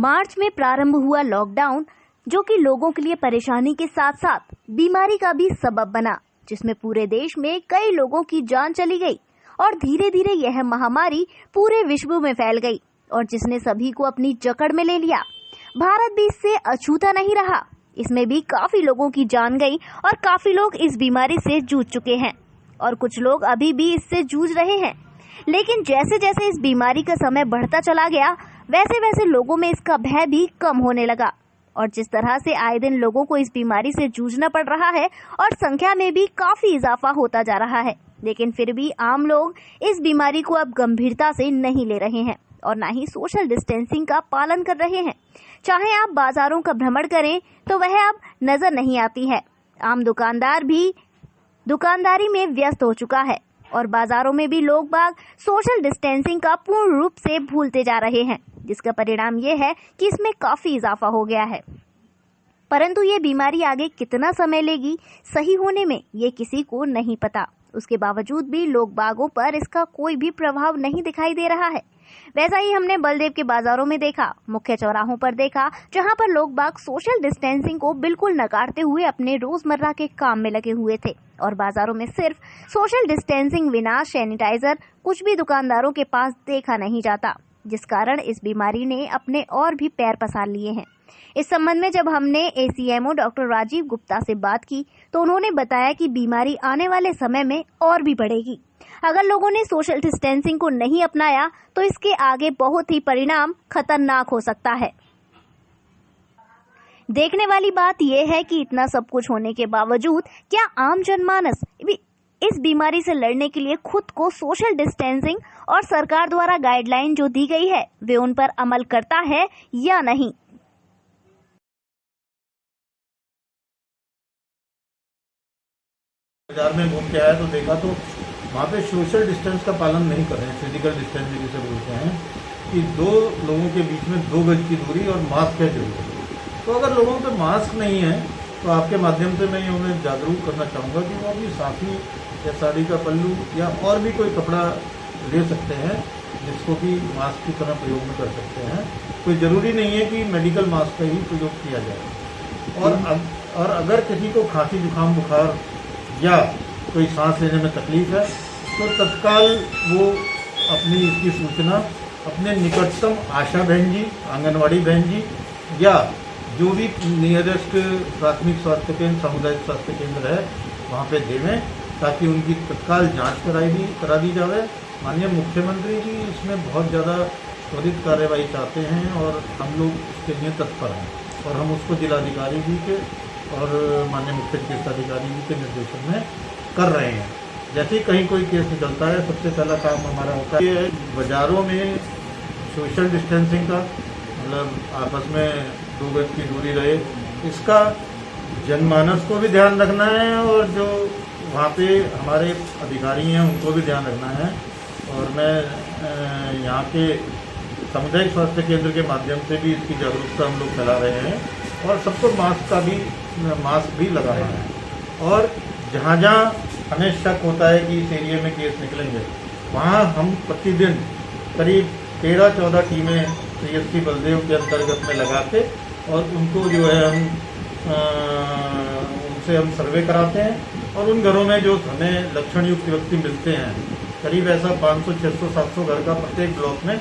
मार्च में प्रारंभ हुआ लॉकडाउन, जो कि लोगों के लिए परेशानी के साथ साथ बीमारी का भी सबब बना, जिसमें पूरे देश में कई लोगों की जान चली गई और धीरे धीरे यह महामारी पूरे विश्व में फैल गई और जिसने सभी को अपनी जकड़ में ले लिया। भारत भी इससे अछूता नहीं रहा। इसमें भी काफी लोगों की जान गई और काफी लोग इस बीमारी से जूझ चुके हैं और कुछ लोग अभी भी इससे जूझ रहे हैं। लेकिन जैसे जैसे इस बीमारी का समय बढ़ता चला गया, वैसे वैसे लोगों में इसका भय भी कम होने लगा और जिस तरह से आए दिन लोगों को इस बीमारी से जूझना पड़ रहा है और संख्या में भी काफी इजाफा होता जा रहा है, लेकिन फिर भी आम लोग इस बीमारी को अब गंभीरता से नहीं ले रहे हैं और ना ही सोशल डिस्टेंसिंग का पालन कर रहे हैं। चाहे आप बाजारों का भ्रमण करें तो वह अब नजर नहीं आती है। आम दुकानदार भी दुकानदारी में व्यस्त हो चुका है और बाजारों में भी लोग बाग सोशल डिस्टेंसिंग का पूर्ण रूप से भूलते जा रहे हैं, जिसका परिणाम ये है कि इसमें काफी इजाफा हो गया है। परंतु ये बीमारी आगे कितना समय लेगी सही होने में, ये किसी को नहीं पता। उसके बावजूद भी लोग बागों पर इसका कोई भी प्रभाव नहीं दिखाई दे रहा है। वैसा ही हमने बलदेव के बाजारों में देखा, मुख्य चौराहों पर देखा, जहां पर लोग बाग सोशल डिस्टेंसिंग को बिल्कुल नकारते हुए अपने रोजमर्रा के काम में लगे हुए थे और बाजारों में सिर्फ सोशल डिस्टेंसिंग विना सैनिटाइजर कुछ भी दुकानदारों के पास देखा नहीं जाता, जिस कारण इस बीमारी ने अपने और भी पैर पसार लिए हैं। इस संबंध में जब हमने एसीएमओ डॉक्टर राजीव गुप्ता से बात की तो उन्होंने बताया कि बीमारी आने वाले समय में और भी बढ़ेगी। अगर लोगों ने सोशल डिस्टेंसिंग को नहीं अपनाया तो इसके आगे बहुत ही परिणाम खतरनाक हो सकता है। देखने वाली बात यह है कि इतना सब कुछ होने के बावजूद क्या आम जनमानस इस बीमारी से लड़ने के लिए खुद को सोशल डिस्टेंसिंग और सरकार द्वारा गाइडलाइन जो दी गई है वे उन पर अमल करता है या नहीं। बाजार में घूम के आया तो देखा तो वहाँ पे सोशल डिस्टेंस का पालन नहीं कर रहे हैं। फिजिकल डिस्टेंस जिसे बोलते हैं कि दो लोगों के बीच में 2 गज की दूरी और मास्क है जरूरी। तो अगर लोगों पे मास्क नहीं है तो आपके माध्यम से मैं उन्हें जागरूक करना चाहूँगा कि वो अपनी साफी या साड़ी का पल्लू या और भी कोई कपड़ा ले सकते हैं जिसको कि मास्क की तरह प्रयोग में कर सकते हैं। कोई ज़रूरी नहीं है कि मेडिकल मास्क का ही प्रयोग किया जाए। और अगर किसी को खांसी जुकाम बुखार या कोई सांस लेने में तकलीफ है तो तत्काल वो अपनी इसकी सूचना अपने निकटतम आशा बहन जी, आंगनवाड़ी बहन जी या जो भी नियरेस्ट प्राथमिक स्वास्थ्य केंद्र, सामुदायिक स्वास्थ्य केंद्र है वहाँ पे देवें ताकि उनकी तत्काल जांच करा दी जाए। माननीय मुख्यमंत्री जी इसमें बहुत ज़्यादा त्वरित कार्रवाई चाहते हैं और हम लोग इसके लिए तत्पर हैं और हम उसको जिलाधिकारी जी के और माननीय मुख्य चिकित्साधिकारी जी के निर्देशन में कर रहे हैं। जैसे ही कहीं कोई केस निकलता है सबसे पहला काम हमारा होता है बाज़ारों में सोशल डिस्टेंसिंग का, मतलब आपस में 2 गज की दूरी रहे, इसका जनमानस को भी ध्यान रखना है और जो वहाँ पे हमारे अधिकारी हैं उनको भी ध्यान रखना है। और मैं यहाँ के सामुदायिक स्वास्थ्य केंद्र के माध्यम से भी इसकी जागरूकता हम लोग फैला रहे हैं और सबको मास्क भी लगाना है। और जहाँ जहाँ हमें शक होता है कि इस एरिया में केस निकलेंगे वहाँ हम प्रतिदिन करीब 13-14 टीमें CSC बलदेव के अंतर्गत में लगा के और उनको जो है उनसे हम सर्वे कराते हैं और उन घरों में जो हमें लक्षण युक्त व्यक्ति मिलते हैं, करीब ऐसा 500, 600, 700 घर का प्रत्येक ब्लॉक में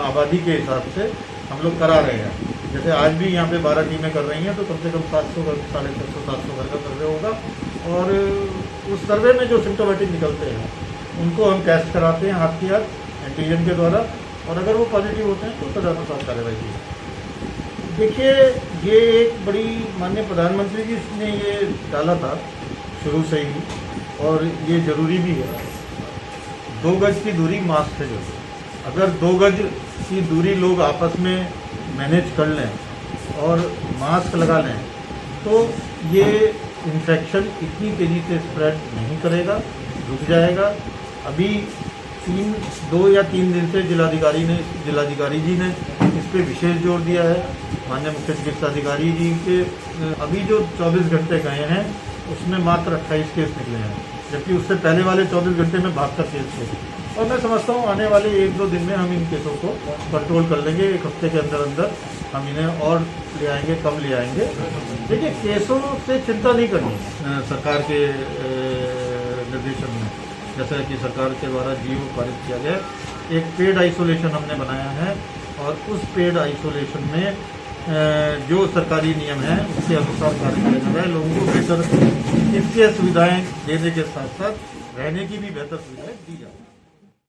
आबादी के हिसाब से हम लोग करा रहे हैं। जैसे आज भी यहाँ पे 12 टीमें कर रही हैं तो कम से कम 700 घर, 650-700 घर का सर्वे होगा और उस सर्वे में जो सिम्टोमेटिक निकलते हैं उनको हम टेस्ट कराते हैं हाथ की हाथ एंटीजन के द्वारा और अगर वो पॉजिटिव होते हैं तो तदनुसार कार्रवाई की जाए। देखिए, ये एक बड़ी माननीय प्रधानमंत्री जी ने ये डाला था शुरू से ही और ये ज़रूरी भी है। 2 गज की दूरी मास्क है जरूरी। अगर 2 गज की दूरी लोग आपस में मैनेज कर लें और मास्क लगा लें तो ये इन्फेक्शन इतनी तेज़ी से स्प्रेड नहीं करेगा, रुक जाएगा। अभी 2 या 3 दिन से जिलाधिकारी जी ने इस पे विशेष जोर दिया है। माननीय मुख्य चिकित्साधिकारी जी के अभी जो 24 घंटे गए हैं उसमें मात्र 28 केस निकले हैं, जबकि उससे पहले वाले 24 घंटे में 72 केस थे। और मैं समझता हूँ आने वाले 1-2 दिन में हम इन केसों को कंट्रोल कर लेंगे। 1 हफ्ते के अंदर अंदर हम इन्हें और ले आएंगे, कम ले आएंगे। देखिए, केसों से चिंता नहीं करनी सरकार के निर्देशन में, जैसा कि सरकार के द्वारा जीओ पारित किया गया, एक पेड आइसोलेशन हमने बनाया है और उस पेड आइसोलेशन में जो सरकारी नियम है उसके अनुसार कार्य किया जा रहा है। लोगों को बेहतर चिकित्सीय सुविधाएं देने के साथ साथ रहने की भी बेहतर सुविधाएं दी जा रही है।